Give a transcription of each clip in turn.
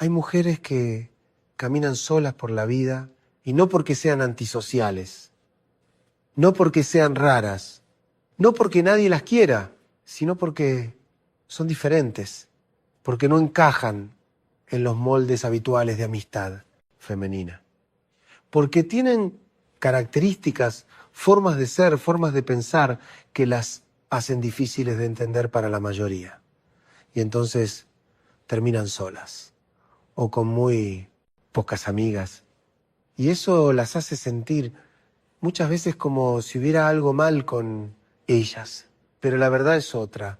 Hay mujeres que caminan solas por la vida y no porque sean antisociales, no porque sean raras, no porque nadie las quiera, sino porque son diferentes, porque no encajan en los moldes habituales de amistad femenina, porque tienen características, formas de ser, formas de pensar que las hacen difíciles de entender para la mayoría. Y entonces terminan solas o con muy pocas amigas. Y eso las hace sentir muchas veces como si hubiera algo mal con ellas. Pero la verdad es otra.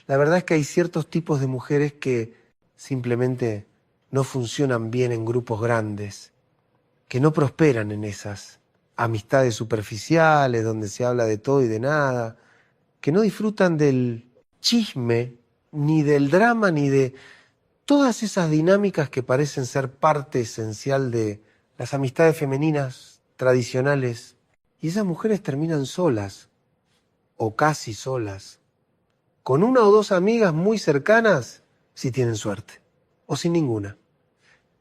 La verdad es que hay ciertos tipos de mujeres que simplemente no funcionan bien en grupos grandes, que no prosperan en esas amistades superficiales donde se habla de todo y de nada, que no disfrutan del chisme, ni del drama, ni de todas esas dinámicas que parecen ser parte esencial de las amistades femeninas tradicionales. Y esas mujeres terminan solas, o casi solas, con una o dos amigas muy cercanas, si tienen suerte, o sin ninguna.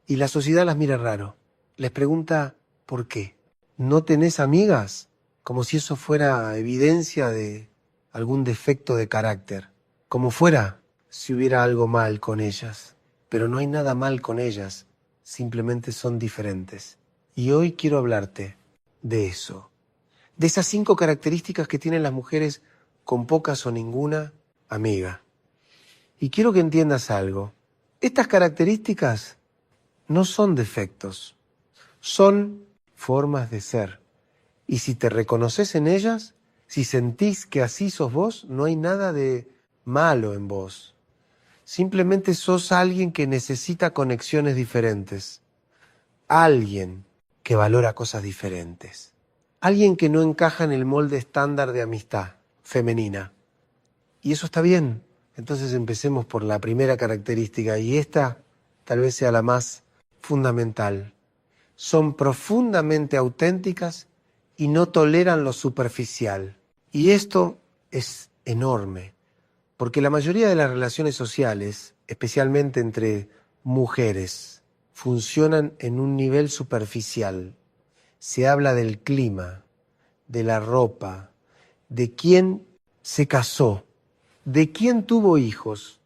Y la sociedad las mira raro. Les pregunta, ¿por qué? ¿No tenés amigas? Como si eso fuera evidencia de algún defecto de carácter. Como fuera si hubiera algo mal con ellas. Pero no hay nada mal con ellas. Simplemente son diferentes. Y hoy quiero hablarte de eso. De esas 5 características que tienen las mujeres con pocas o ninguna amiga. Y quiero que entiendas algo. Estas características no son defectos, son formas de ser. Y si te reconoces en ellas, si sentís que así sos vos, no hay nada de malo en vos. Simplemente sos alguien que necesita conexiones diferentes. Alguien que valora cosas diferentes. Alguien que no encaja en el molde estándar de amistad femenina. Y eso está bien. Entonces empecemos por la primera característica, y esta tal vez sea la más fundamental. Son profundamente auténticas y no toleran lo superficial. Y esto es enorme, porque la mayoría de las relaciones sociales, especialmente entre mujeres, funcionan en un nivel superficial. Se habla del clima, de la ropa, de quién se casó, de quién tuvo hijos,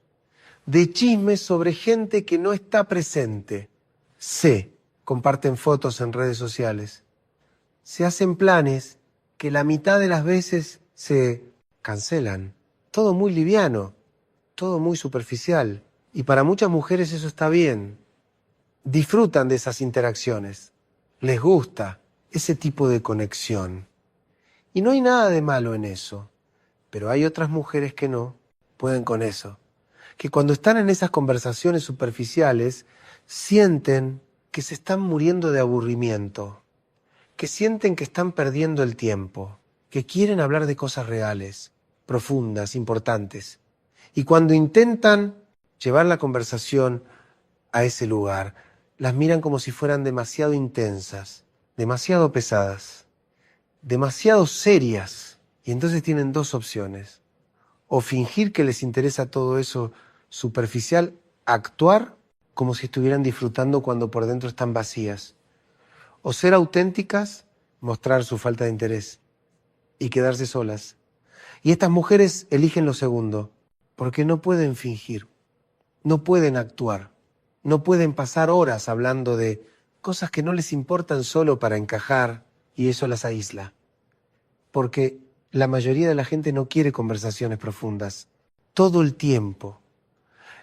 de chismes sobre gente que no está presente. Se comparten fotos en redes sociales. Se hacen planes que la mitad de las veces se cancelan. Todo muy liviano, todo muy superficial. Y para muchas mujeres eso está bien. Disfrutan de esas interacciones. Les gusta ese tipo de conexión. Y no hay nada de malo en eso. Pero hay otras mujeres que no pueden con eso. Que cuando están en esas conversaciones superficiales, sienten que se están muriendo de aburrimiento, que sienten que están perdiendo el tiempo, que quieren hablar de cosas reales, profundas, importantes. Y cuando intentan llevar la conversación a ese lugar, las miran como si fueran demasiado intensas, demasiado pesadas, demasiado serias. Y entonces tienen 2 opciones. O fingir que les interesa todo eso superficial, actuar como si estuvieran disfrutando cuando por dentro están vacías. O ser auténticas, mostrar su falta de interés y quedarse solas. Y estas mujeres eligen lo segundo, porque no pueden fingir, no pueden actuar, no pueden pasar horas hablando de cosas que no les importan solo para encajar, y eso las aísla. Porque la mayoría de la gente no quiere conversaciones profundas, todo el tiempo.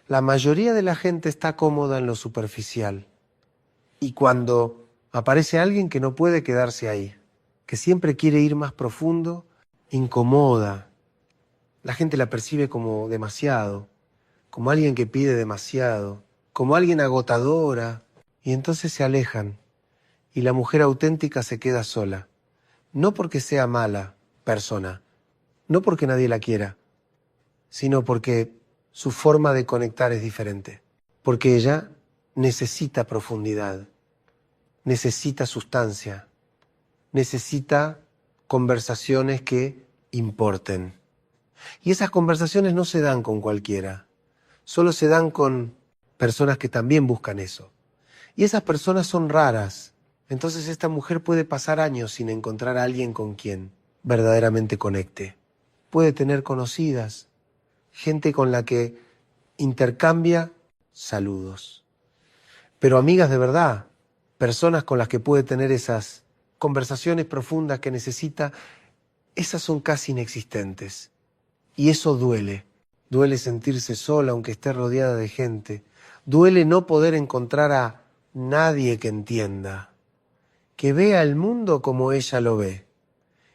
La mayoría de la gente está cómoda en lo superficial. Y cuando aparece alguien que no puede quedarse ahí, que siempre quiere ir más profundo, incomoda. La gente la percibe como demasiado, como alguien que pide demasiado, como alguien agotadora, y entonces se alejan. Y la mujer auténtica se queda sola. No porque sea mala persona, no porque nadie la quiera, sino porque su forma de conectar es diferente. Porque ella necesita profundidad, necesita sustancia, necesita conversaciones que importen. Y esas conversaciones no se dan con cualquiera, solo se dan con personas que también buscan eso. Y esas personas son raras. Entonces esta mujer puede pasar años sin encontrar a alguien con quien verdaderamente conecte. Puede tener conocidas, gente con la que intercambia saludos. Pero amigas de verdad, personas con las que puede tener esas conversaciones profundas que necesita, esas son casi inexistentes. Y eso duele. Duele sentirse sola aunque esté rodeada de gente. Duele no poder encontrar a nadie que entienda, que vea el mundo como ella lo ve,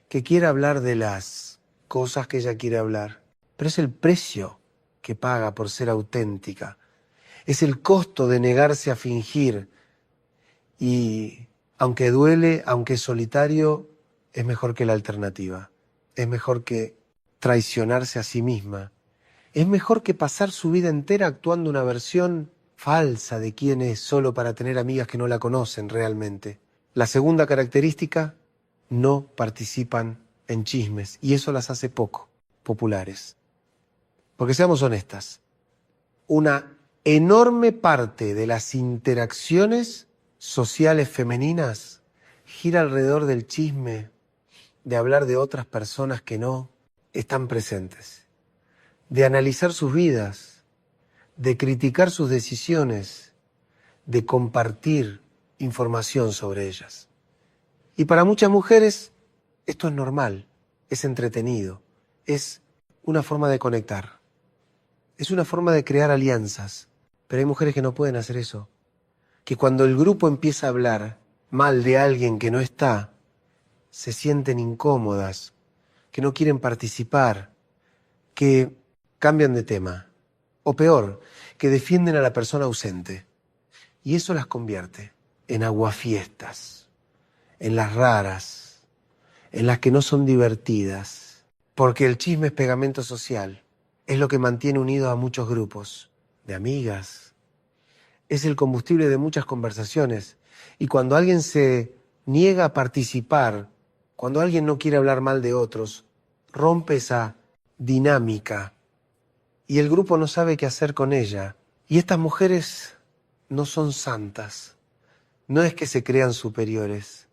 que quiera hablar de las cosas que ella quiere hablar. Pero es el precio que paga por ser auténtica. Es el costo de negarse a fingir. Y aunque duele, aunque es solitario, es mejor que la alternativa. Es mejor que traicionarse a sí misma. Es mejor que pasar su vida entera actuando una versión falsa de quién es solo para tener amigas que no la conocen realmente. La segunda característica, no participan en chismes y eso las hace poco populares. Porque seamos honestas, una enorme parte de las interacciones sociales femeninas gira alrededor del chisme, de hablar de otras personas que no están presentes, de analizar sus vidas, de criticar sus decisiones, de compartir información sobre ellas. Y para muchas mujeres esto es normal, es entretenido, es una forma de conectar, es una forma de crear alianzas. Pero hay mujeres que no pueden hacer eso, que cuando el grupo empieza a hablar mal de alguien que no está, se sienten incómodas, que no quieren participar, que cambian de tema, o peor, que defienden a la persona ausente. Y eso las convierte en aguafiestas, en las raras, en las que no son divertidas, porque el chisme es pegamento social, es lo que mantiene unidos a muchos grupos de amigas, es el combustible de muchas conversaciones. Y cuando alguien se niega a participar, cuando alguien no quiere hablar mal de otros, rompe esa dinámica y el grupo no sabe qué hacer con ella. Y estas mujeres no son santas, no es que se crean superiores,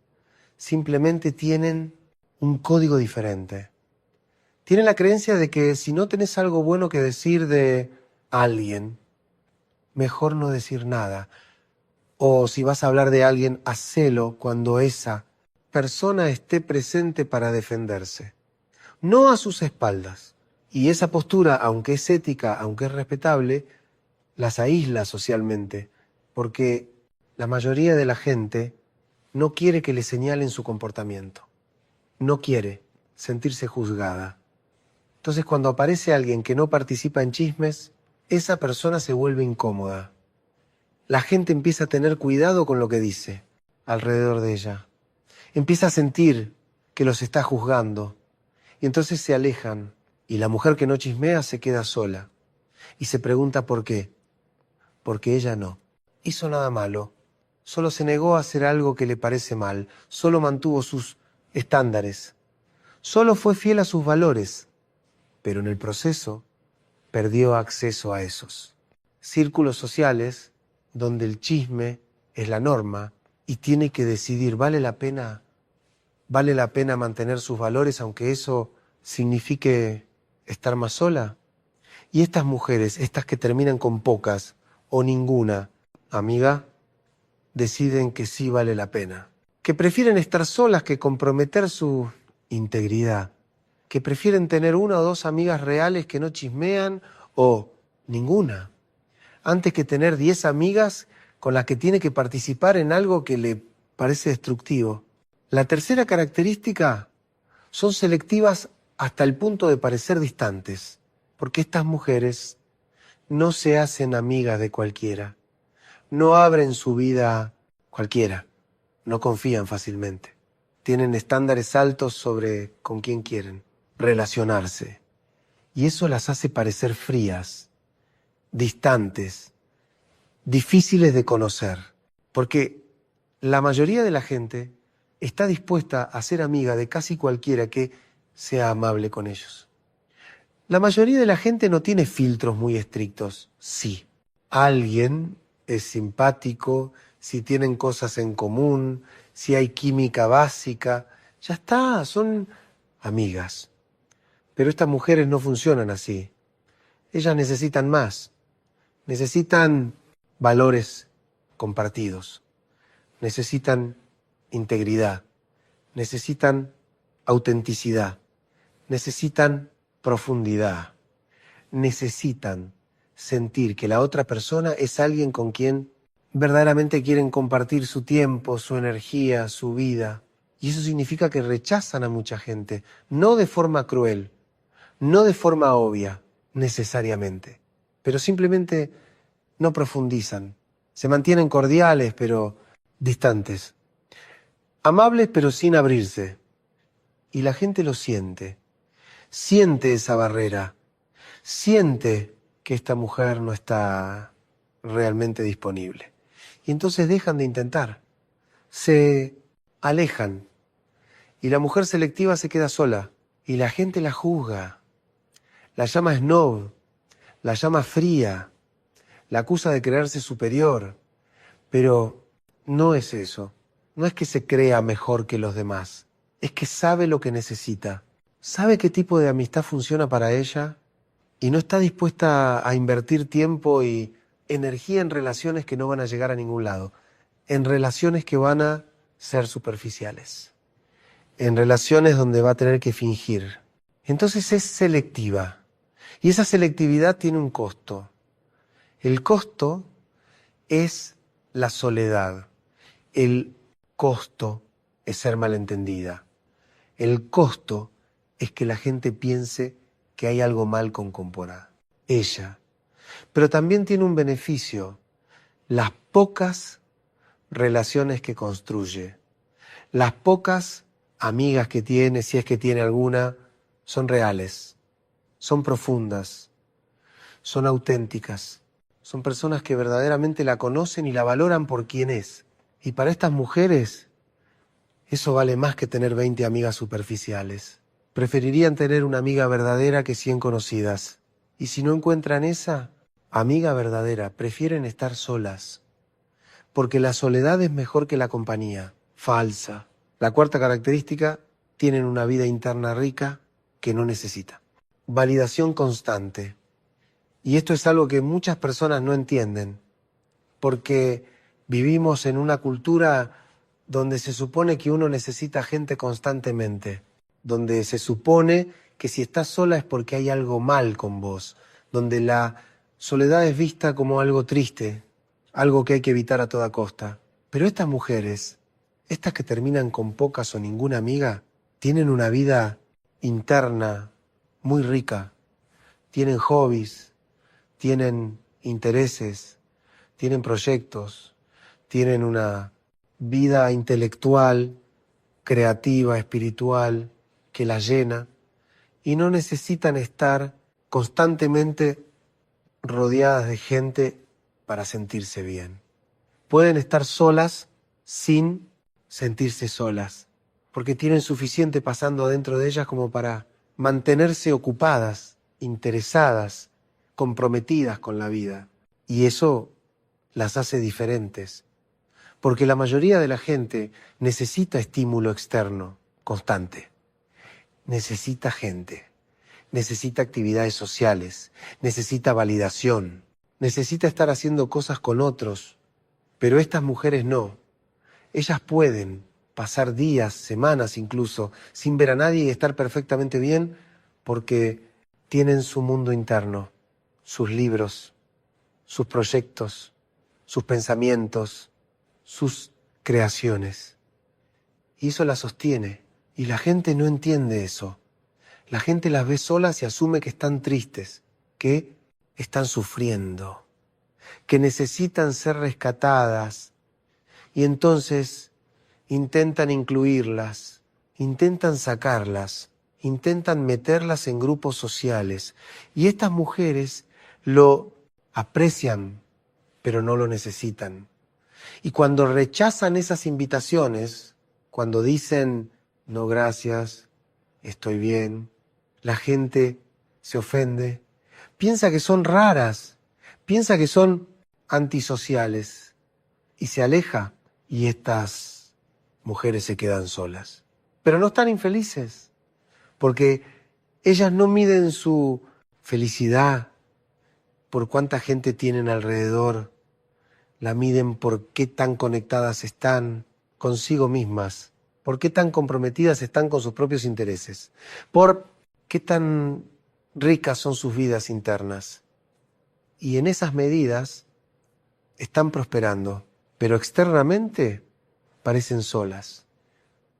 simplemente tienen un código diferente. Tienen la creencia de que si no tenés algo bueno que decir de alguien, mejor no decir nada. O si vas a hablar de alguien, hacelo cuando esa persona esté presente para defenderse, no a sus espaldas. Y esa postura, aunque es ética, aunque es respetable, las aísla socialmente, porque la mayoría de la gente no quiere que le señalen su comportamiento, no quiere sentirse juzgada. Entonces, cuando aparece alguien que no participa en chismes, esa persona se vuelve incómoda. La gente empieza a tener cuidado con lo que dice alrededor de ella. Empieza a sentir que los está juzgando y entonces se alejan y la mujer que no chismea se queda sola y se pregunta por qué. Porque ella no hizo nada malo, solo se negó a hacer algo que le parece mal, solo mantuvo sus estándares, solo fue fiel a sus valores, pero en el proceso perdió acceso a esos círculos sociales donde el chisme es la norma y tiene que decidir, ¿vale la pena mantener sus valores aunque eso signifique estar más sola? Y estas mujeres, estas que terminan con pocas o ninguna amiga, deciden que sí vale la pena, que prefieren estar solas que comprometer su integridad, que prefieren tener una o dos amigas reales que no chismean o ninguna, antes que tener 10 amigas con las que tiene que participar en algo que le parece destructivo. La tercera característica, son selectivas hasta el punto de parecer distantes, porque estas mujeres no se hacen amigas de cualquiera, no abren su vida a cualquiera, no confían fácilmente, tienen estándares altos sobre con quién quieren relacionarse, y eso las hace parecer frías, distantes, difíciles de conocer, porque la mayoría de la gente está dispuesta a ser amiga de casi cualquiera que sea amable con ellos. La mayoría de la gente no tiene filtros muy estrictos, sí, alguien es simpático, si tienen cosas en común, si hay química básica, ya está, son amigas. Pero estas mujeres no funcionan así. Ellas necesitan más, necesitan valores compartidos, necesitan integridad, necesitan autenticidad, necesitan profundidad, necesitan sentir que la otra persona es alguien con quien verdaderamente quieren compartir su tiempo, su energía, su vida. Y eso significa que rechazan a mucha gente, no de forma cruel, no de forma obvia, necesariamente, pero simplemente no profundizan. Se mantienen cordiales, pero distantes. Amables, pero sin abrirse. Y la gente lo siente. Siente esa barrera. Siente que esta mujer no está realmente disponible. Y entonces dejan de intentar. Se alejan. Y la mujer selectiva se queda sola. Y la gente la juzga. La llama snob. La llama fría. La acusa de creerse superior. Pero no es eso. No es que se crea mejor que los demás. Es que sabe lo que necesita. Sabe qué tipo de amistad funciona para ella y no está dispuesta a invertir tiempo y energía en relaciones que no van a llegar a ningún lado. En relaciones que van a ser superficiales. En relaciones donde va a tener que fingir. Entonces es selectiva. Y esa selectividad tiene un costo. El costo es la soledad. El costo es ser malentendida. El costo es que la gente piense que hay algo mal con Compora. Ella. Pero también tiene un beneficio. Las pocas relaciones que construye. Las pocas amigas que tiene, si es que tiene alguna, son reales. Son profundas. Son auténticas. Son personas que verdaderamente la conocen y la valoran por quien es. Y para estas mujeres, eso vale más que tener 20 amigas superficiales. Preferirían tener una amiga verdadera que 100 conocidas. Y si no encuentran esa amiga verdadera, prefieren estar solas. Porque la soledad es mejor que la compañía. Falsa. La cuarta característica, tienen una vida interna rica que no necesita. Validación constante. Y esto es algo que muchas personas no entienden. Porque vivimos en una cultura donde se supone que uno necesita gente constantemente, donde se supone que si estás sola es porque hay algo mal con vos, donde la soledad es vista como algo triste, algo que hay que evitar a toda costa. Pero estas mujeres, estas que terminan con pocas o ninguna amiga, tienen una vida interna muy rica, tienen hobbies, tienen intereses, tienen proyectos, tienen una vida intelectual, creativa, espiritual, que la llena, y no necesitan estar constantemente rodeadas de gente para sentirse bien. Pueden estar solas sin sentirse solas, porque tienen suficiente pasando dentro de ellas como para mantenerse ocupadas, interesadas, comprometidas con la vida. Y eso las hace diferentes. Porque la mayoría de la gente necesita estímulo externo constante. Necesita gente, necesita actividades sociales, necesita validación, necesita estar haciendo cosas con otros. Pero estas mujeres no. Ellas pueden pasar días, semanas incluso, sin ver a nadie y estar perfectamente bien porque tienen su mundo interno, sus libros, sus proyectos, sus pensamientos, sus creaciones. Y eso las sostiene. Y la gente no entiende eso. La gente las ve solas y asume que están tristes, que están sufriendo, que necesitan ser rescatadas. Y entonces intentan incluirlas, intentan sacarlas, intentan meterlas en grupos sociales. Y estas mujeres lo aprecian, pero no lo necesitan. Y cuando rechazan esas invitaciones, cuando dicen, no gracias, estoy bien, la gente se ofende, piensa que son raras, piensa que son antisociales y se aleja y estas mujeres se quedan solas. Pero no están infelices, porque ellas no miden su felicidad por cuánta gente tienen alrededor, la miden por qué tan conectadas están consigo mismas, por qué tan comprometidas están con sus propios intereses, por qué tan ricas son sus vidas internas. Y en esas medidas están prosperando, pero externamente parecen solas,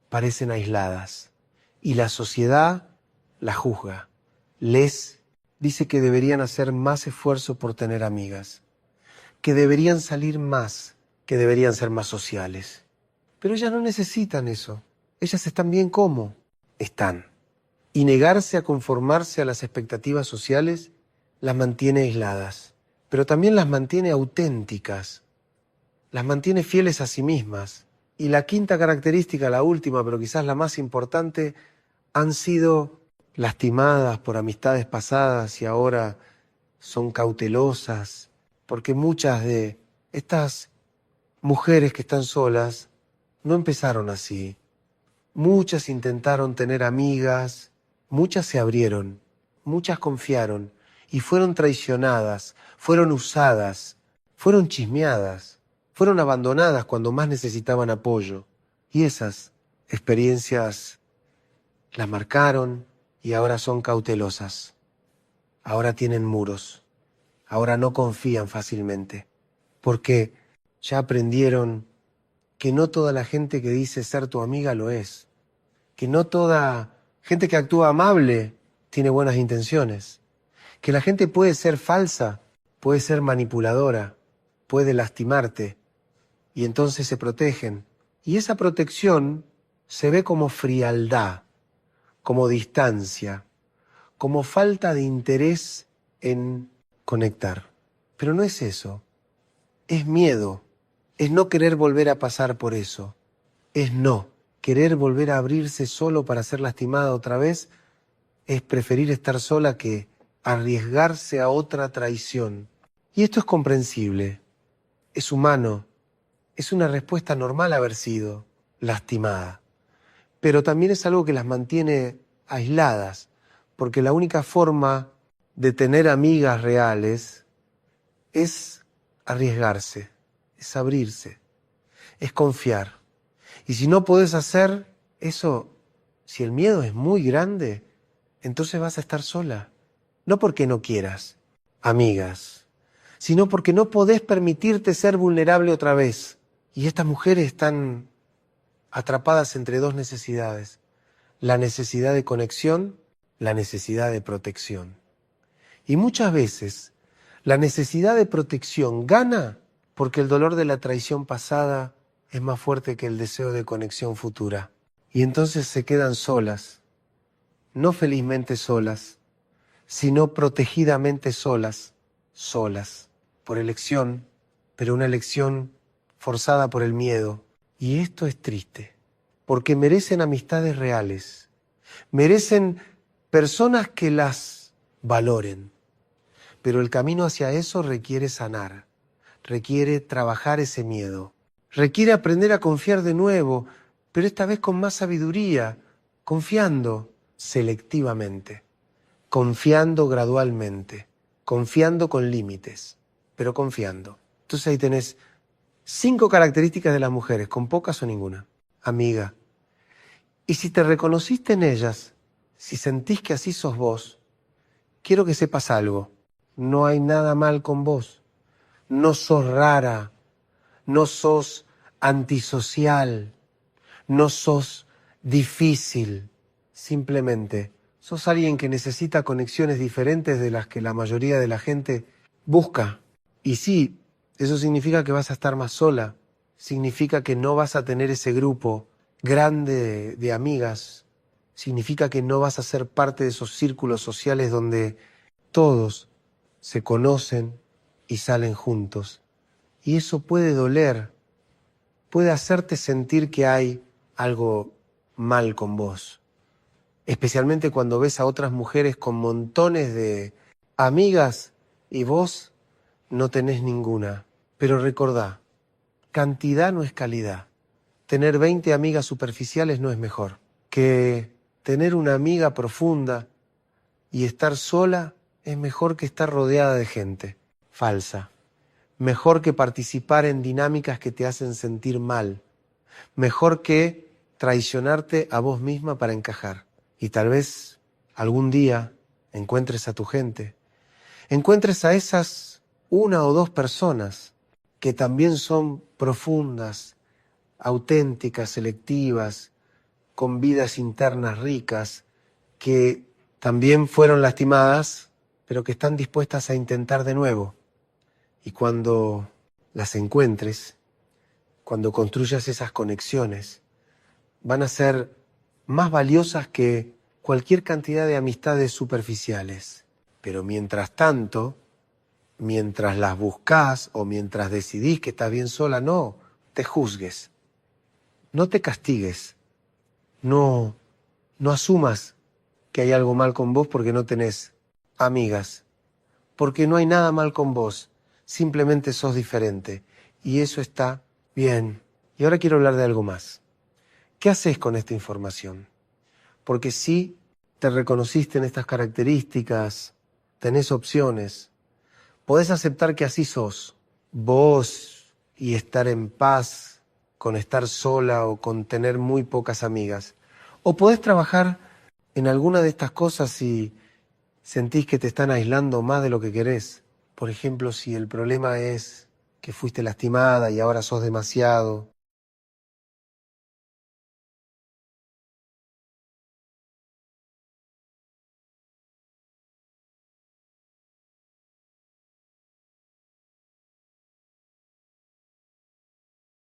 parecen aisladas. Y la sociedad las juzga, les dice que deberían hacer más esfuerzo por tener amigas, que deberían salir más, que deberían ser más sociales. Pero ellas no necesitan eso. Ellas están bien como están. Y negarse a conformarse a las expectativas sociales las mantiene aisladas, pero también las mantiene auténticas, las mantiene fieles a sí mismas. Y la quinta característica, la última, pero quizás la más importante, han sido lastimadas por amistades pasadas y ahora son cautelosas, porque muchas de estas mujeres que están solas no empezaron así. Muchas intentaron tener amigas, muchas se abrieron, muchas confiaron y fueron traicionadas, fueron usadas, fueron chismeadas, fueron abandonadas cuando más necesitaban apoyo. Y esas experiencias las marcaron y ahora son cautelosas. Ahora tienen muros, ahora no confían fácilmente, porque ya aprendieron que no toda la gente que dice ser tu amiga lo es, que no toda gente que actúa amable tiene buenas intenciones, que la gente puede ser falsa, puede ser manipuladora, puede lastimarte, y entonces se protegen. Y esa protección se ve como frialdad, como distancia, como falta de interés en conectar. Pero no es eso, es miedo, es no querer volver a pasar por eso, es no querer volver a abrirse solo para ser lastimada otra vez, es preferir estar sola que arriesgarse a otra traición. Y esto es comprensible, es humano, es una respuesta normal haber sido lastimada, pero también es algo que las mantiene aisladas, porque la única forma de tener amigas reales es arriesgarse, es abrirse, es confiar. Y si no podés hacer eso, si el miedo es muy grande, entonces vas a estar sola. No porque no quieras, amigas, sino porque no podés permitirte ser vulnerable otra vez. Y estas mujeres están atrapadas entre dos necesidades. La necesidad de conexión, la necesidad de protección. Y muchas veces la necesidad de protección gana porque el dolor de la traición pasada es más fuerte que el deseo de conexión futura. Y entonces se quedan solas, no felizmente solas, sino protegidamente solas, por elección, pero una elección forzada por el miedo. Y esto es triste, porque merecen amistades reales, merecen personas que las valoren. Pero el camino hacia eso requiere sanar, requiere trabajar ese miedo, requiere aprender a confiar de nuevo, pero esta vez con más sabiduría, confiando selectivamente, confiando gradualmente, confiando con límites, pero confiando. Entonces ahí tenés 5 características de las mujeres, con pocas o ninguna. Amiga. Y si te reconociste en ellas, si sentís que así sos vos, quiero que sepas algo. No hay nada mal con vos. No sos rara, no sos antisocial, no sos difícil. Simplemente sos alguien que necesita conexiones diferentes de las que la mayoría de la gente busca. Y sí, eso significa que vas a estar más sola. Significa que no vas a tener ese grupo grande de amigas. Significa que no vas a ser parte de esos círculos sociales donde todos se conocen y salen juntos. Y eso puede doler, puede hacerte sentir que hay algo mal con vos. Especialmente cuando ves a otras mujeres con montones de amigas y vos no tenés ninguna. Pero recordá, cantidad no es calidad. Tener 20 amigas superficiales no es mejor que tener una amiga profunda, y estar sola es mejor que estar rodeada de gente falsa. Mejor que participar en dinámicas que te hacen sentir mal. Mejor que traicionarte a vos misma para encajar. Y tal vez algún día encuentres a tu gente. Encuentres a esas 1 o 2 personas que también son profundas, auténticas, selectivas, con vidas internas ricas, que también fueron lastimadas, pero que están dispuestas a intentar de nuevo. Y cuando las encuentres, cuando construyas esas conexiones, van a ser más valiosas que cualquier cantidad de amistades superficiales. Pero mientras tanto, mientras las buscas o mientras decidís que estás bien sola, no te juzgues, no te castigues, no asumas que hay algo mal con vos porque no tenés amigas, porque no hay nada mal con vos, simplemente sos diferente y eso está bien. Y ahora quiero hablar de algo más. ¿Qué haces con esta información? Porque si te reconociste en estas características, tenés opciones, podés aceptar que así sos, vos, y estar en paz con estar sola o con tener muy pocas amigas. O podés trabajar en alguna de estas cosas si sentís que te están aislando más de lo que querés. Por ejemplo, si el problema es que fuiste lastimada y ahora sos demasiado,